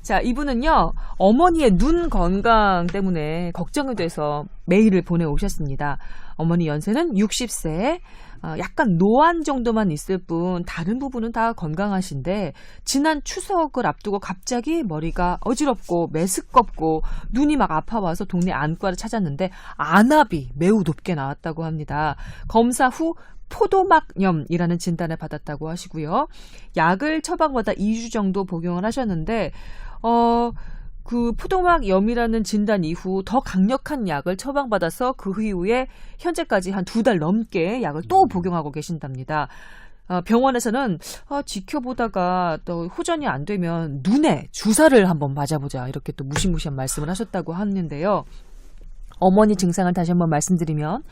자, 이분은요, 어머니의 눈 건강 때문에 걱정이 돼서 메일을 보내오셨습니다. 어머니 연세는 60세, 약간 노안 정도만 있을 뿐 다른 부분은 다 건강하신데 지난 추석을 앞두고 갑자기 머리가 어지럽고 메스껍고 눈이 막 아파와서 동네 안과를 찾았는데 안압이 매우 높게 나왔다고 합니다. 검사 후 포도막염이라는 진단을 받았다고 하시고요. 약을 처방받아 2주 정도 복용을 하셨는데 그 포도막염이라는 진단 이후 더 강력한 약을 처방받아서 그 이후에 현재까지 한 2달 넘게 약을 또 복용하고 계신답니다. 병원에서는 지켜보다가 또 호전이 안 되면 눈에 주사를 한번 맞아보자 이렇게 또 무시무시한 말씀을 하셨다고 하는데요. 어머니 증상을 다시 한번 말씀드리면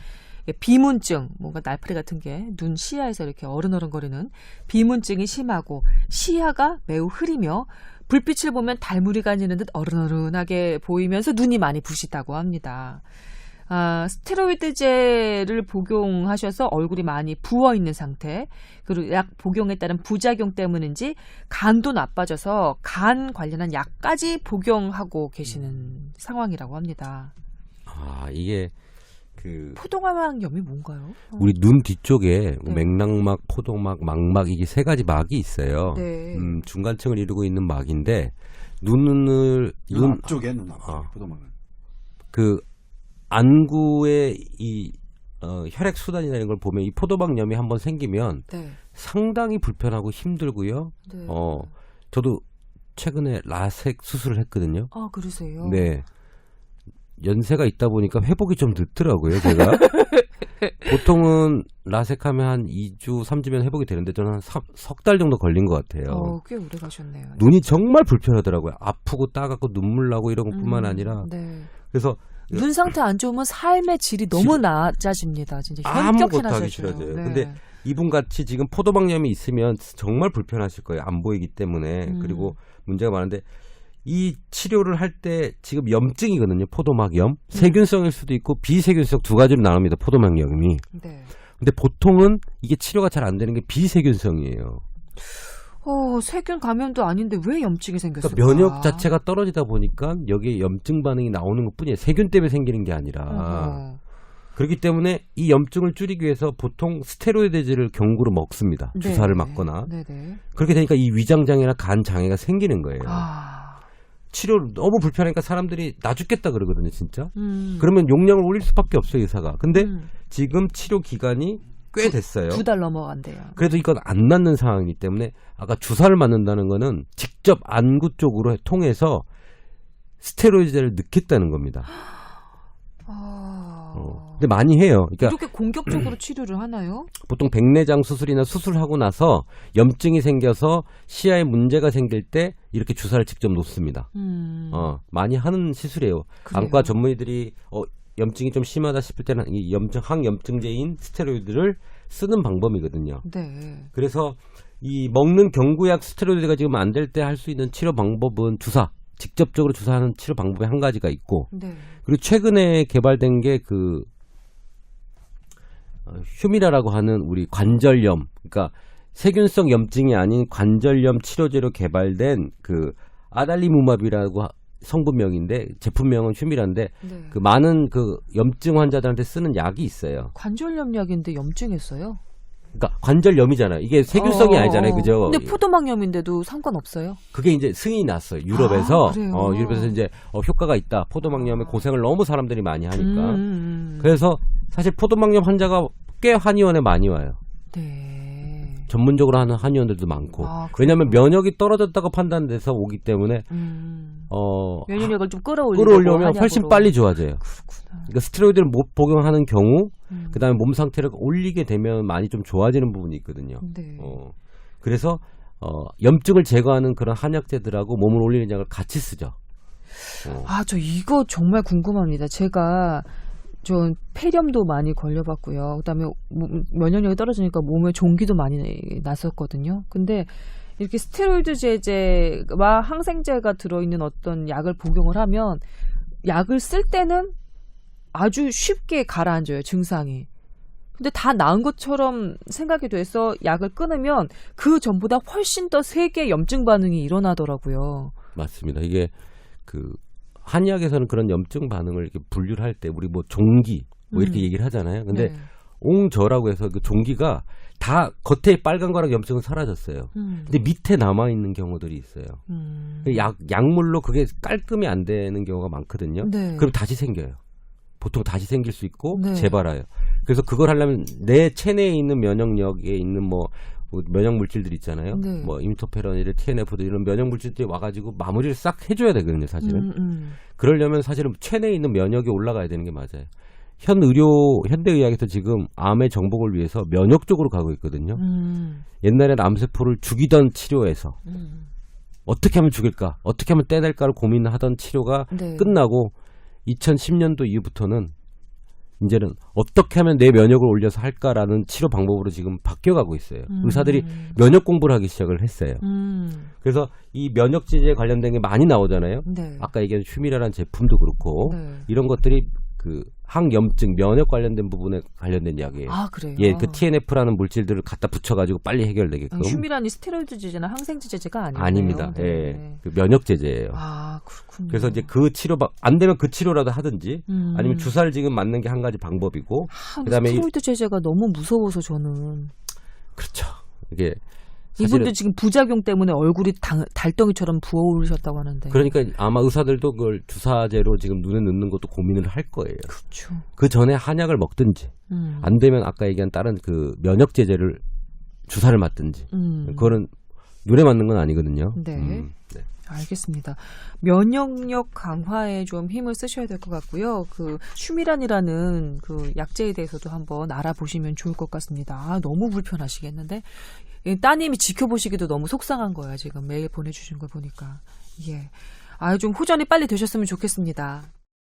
비문증, 뭔가 날파리 같은 게 눈 시야에서 이렇게 어른어른거리는 비문증이 심하고 시야가 매우 흐리며 불빛을 보면 달무리가 아니는 듯 어른어른하게 보이면서 눈이 많이 부시다고 합니다. 스테로이드제를 복용하셔서 얼굴이 많이 부어있는 상태, 그리고 약 복용에 따른 부작용 때문인지 간도 나빠져서 간 관련한 약까지 복용하고 계시는 상황이라고 합니다. 이게 포도막염이 뭔가요? 우리 눈 뒤쪽에 맥락막, 포도막, 망막 이게 세 가지 막이 있어요. 네. 중간층을 이루고 있는 막인데 눈 앞쪽에 눈 포도막은 그 안구의 이 혈액 순환이라는 걸 보면 이 포도막염이 한번 생기면 상당히 불편하고 힘들고요. 네. 저도 최근에 라섹 수술을 했거든요. 그러세요? 네. 연세가 있다 보니까 회복이 좀 늦더라고요, 제가. 보통은 라섹하면 한 2주, 3주면 회복이 되는데 저는 한 석 달 정도 걸린 것 같아요. 꽤 오래 가셨네요. 눈이 정말 불편하더라고요. 아프고 따갑고 눈물 나고 이런 것뿐만 아니라. 그래서 눈 상태 안 좋으면 삶의 질이 너무 낮아집니다. 진짜 아무것도 하기 싫어져요. 네. 근데 이분같이 지금 포도막염이 있으면 정말 불편하실 거예요. 안 보이기 때문에. 그리고 문제가 많은데 이 치료를 할 때 지금 염증이거든요. 포도막염. 세균성일 수도 있고 비세균성 두 가지로 나눕니다. 포도막염이. 네. 근데 보통은 이게 치료가 잘 안 되는 게 비세균성이에요. 세균 감염도 아닌데 왜 염증이 생겼을까? 그러니까 면역 자체가 떨어지다 보니까 여기에 염증 반응이 나오는 것뿐이에요. 세균 때문에 생기는 게 아니라. 그렇기 때문에 이 염증을 줄이기 위해서 보통 스테로이드제를 경구로 먹습니다. 주사를 맞거나. 네네. 그렇게 되니까 이 위장장애나 간장애가 생기는 거예요. 치료 너무 불편하니까 사람들이 나 죽겠다 그러거든요, 진짜. 그러면 용량을 올릴 수밖에 없어요, 의사가. 근데 지금 치료 기간이 꽤 됐어요. 2달 넘어간대요. 그래도 이건 안 낫는 상황이기 때문에 아까 주사를 맞는다는 거는 직접 안구 쪽으로 통해서 스테로이드제를 넣겠다는 겁니다. 근데 많이 해요. 그러니까 이렇게 공격적으로 치료를 하나요? 보통 백내장 수술이나 수술하고 나서 염증이 생겨서 시야에 문제가 생길 때 이렇게 주사를 직접 놓습니다. 많이 하는 시술이에요. 그래요? 안과 전문의들이 염증이 좀 심하다 싶을 때는 이 항염증제인 스테로이드를 쓰는 방법이거든요. 네. 그래서 이 먹는 경구약 스테로이드가 지금 안 될 때 할 수 있는 치료 방법은 주사. 직접적으로 주사하는 치료 방법이 한 가지가 있고, 그리고 최근에 개발된 게 휴미라라고 하는 우리 관절염, 그러니까 세균성 염증이 아닌 관절염 치료제로 개발된 아달리무맙이라고 성분명인데 제품명은 휴미라인데 그 많은 염증 환자들한테 쓰는 약이 있어요. 관절염 약인데 염증했어요? 그러니까 관절염이잖아요. 이게 세균성이 아니잖아요, 그죠? 근데 포도막염인데도 상관없어요? 그게 이제 승인이 났어요. 유럽에서. 그래요? 유럽에서 이제 효과가 있다. 포도막염에 고생을 너무 사람들이 많이 하니까. 그래서 사실 포도막염 환자가 꽤 한의원에 많이 와요. 네. 전문적으로 하는 한의원들도 많고. 왜냐하면 면역이 떨어졌다고 판단돼서 오기 때문에 면역력을 좀 끌어올리면 훨씬 빨리 좋아져요. 그렇구나. 그러니까 스테로이드를 못 복용하는 경우, 그다음에 몸 상태를 올리게 되면 많이 좀 좋아지는 부분이 있거든요. 네. 그래서 염증을 제거하는 그런 한약재들하고 몸을 올리는 약을 같이 쓰죠. 저 이거 정말 궁금합니다. 제가 좀 폐렴도 많이 걸려봤고요. 그다음에 면역력이 떨어지니까 몸에 종기도 많이 났었거든요. 근데 이렇게 스테로이드 제제와 항생제가 들어있는 어떤 약을 복용을 하면 약을 쓸 때는 아주 쉽게 가라앉아요, 증상이. 근데 다 나은 것처럼 생각이 돼서 약을 끊으면 그 전보다 훨씬 더 세게 염증 반응이 일어나더라고요. 맞습니다. 이게 그 한의학에서는 그런 염증 반응을 이렇게 분류를 할 때 우리 뭐 종기 뭐 이렇게 얘기를 하잖아요. 근데 네. 옹저라고 해서 그 종기가 다 겉에 빨간 거랑 염증은 사라졌어요. 근데 밑에 남아 있는 경우들이 있어요. 약물로 그게 깔끔히 안 되는 경우가 많거든요. 네. 그럼 다시 생겨요. 보통 다시 생길 수 있고 네. 재발해요. 그래서 그걸 하려면 내 체내에 있는 면역력에 있는 뭐 면역 물질들 있잖아요. 네. 뭐 임토페론이나 TNF도 이런 면역 물질들이 와가지고 마무리를 싹 해줘야 되거든요. 사실은. 그러려면 사실은 체내에 있는 면역이 올라가야 되는 게 맞아요. 현대의학에서 지금 암의 정복을 위해서 면역 쪽으로 가고 있거든요. 옛날엔 암세포를 죽이던 치료에서 어떻게 하면 죽일까, 어떻게 하면 떼낼까를 고민하던 치료가 네. 끝나고 2010년도 이후부터는 이제는 어떻게 하면 내 면역을 올려서 할까라는 치료 방법으로 지금 바뀌어가고 있어요. 의사들이 면역 공부를 하기 시작을 했어요. 그래서 이 면역제제에 관련된 게 많이 나오잖아요. 네. 아까 얘기한 휴미라라는 제품도 그렇고 네. 이런 것들이 그 항염증, 면역 관련된 부분에 관련된 약이에요. 아, 그래요? 예, 그 TNF라는 물질들을 갖다 붙여가지고 빨리 해결되게끔. 휴미란이 스테로이드 제제나 항생제 제제가 아니에요. 아닙니다. 네. 예, 그 면역제제예요. 아, 그렇군요. 그래서 이제 그 치료 안 되면 그 치료라도 하든지 아니면 주사를 지금 맞는 게 한 가지 방법이고 그다음에 스테로이드 제제가 너무 무서워서 저는. 그렇죠. 이게 이분도 사실은 지금 부작용 때문에 얼굴이 달덩이처럼 부어오르셨다고 하는데. 그러니까 아마 의사들도 그걸 주사제로 지금 눈에 넣는 것도 고민을 할 거예요. 그렇죠. 그 전에 한약을 먹든지 안 되면 아까 얘기한 다른 그 면역제제를 주사를 맞든지 그거는 눈에 맞는 건 아니거든요. 네. 네. 알겠습니다. 면역력 강화에 좀 힘을 쓰셔야 될 것 같고요. 그 휴미란이라는 그 약제에 대해서도 한번 알아보시면 좋을 것 같습니다. 아, 너무 불편하시겠는데 따님이 지켜보시기도 너무 속상한 거야 지금 메일 보내주신 걸 보니까. 예. 아, 좀 호전이 빨리 되셨으면 좋겠습니다.